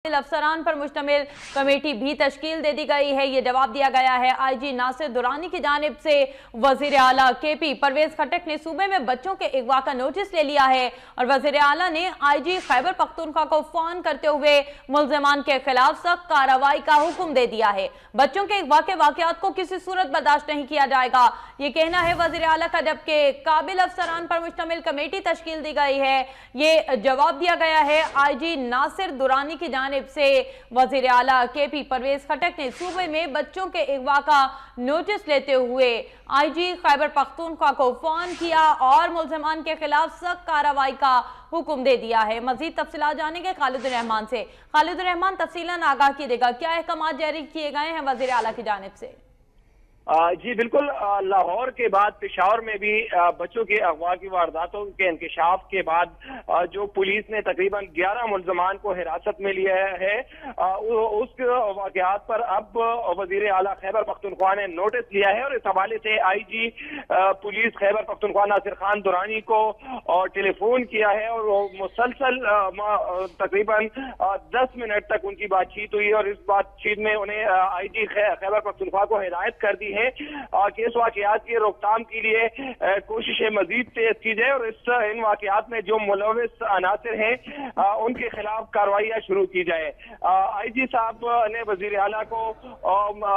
अफसरान पर मुश्तमिल कमेटी भी तश्कील दे दी गई है। ये जवाब दिया गया है आईजी नासिर दुरानी की जानिब से। वजीर आला केपी परवेज खटक ने सूबे में बच्चों के अगवा का नोटिस ले लिया है और वजीर आला ने आईजी खैबर पख्तूनख्वा को फोन करते हुए मुल्जिमान के खिलाफ सख्त कार्रवाई का हुक्म दे दिया है। बच्चों के अगवा के वाकयात को किसी सूरत बर्दाश्त नहीं किया जाएगा, ये कहना है वजीर आला का। जबकि काबिल अफसरान पर मुश्तमिल कमेटी तश्कील दी गई है। ये जवाब दिया गया है आईजी नासिर दुरानी की से। वजीर आला केपी परवेज खटक ने सूबे में बच्चों के अगवा का नोटिस लेते हुए आईजी खैबर पख्तूनख्वा को फोन किया और मुल्जिमान के खिलाफ सख्त कार्रवाई का हुक्म दे दिया है। मजीद तफसीलात जानेंगे खालिदुर रहमान से। खालिदुर रहमान, तफसीलन आगाह कीजिएगा, क्या अहकाम जारी किए गए हैं वजीर आला की जानिब से? जी बिल्कुल, लाहौर के बाद पेशावर में भी बच्चों के अगवा की वारदातों के इंकशाफ के बाद जो पुलिस ने तकरीबन 11 मुल्जमान को हिरासत में लिया है, उस वाकयात पर अब वजीर आला खैबर पख्तूनख्वा ने नोटिस लिया है और इस हवाले से आईजी पुलिस खैबर पख्तूनख्वा नासिर खान दुरानी को टेलीफोन किया है और वो मुसलसल तकरीबन 10 मिनट तक उनकी बातचीत हुई और इस बातचीत में उन्हें आईजी खैबर पख्तूनख्वा को हिदायत कर दी है कि इस वाकयात की रोकथाम के लिए कोशिशें मजीद तेज की जाए और इन वाकयात में जो मुलविस अनासिर हैं उनके खिलाफ कार्रवाई शुरू की जाए। आईजी साहब ने वजीर आला को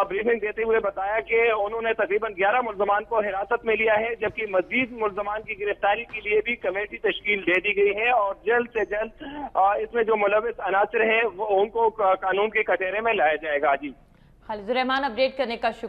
ब्रीफिंग देते हुए बताया कि उन्होंने तकरीबन 11 मुल्जमान को हिरासत में लिया है, जबकि मजीद मुल्जमान की गिरफ्तारी के लिए भी कमेटी तश्कील दे दी गई है और जल्द से जल्द इसमें जो मुलविस अनासिर हैं उनको कानून के कटघरे में लाया जाएगा। जी खालिदुर रहमान, अपडेट करने का शुक्रिया।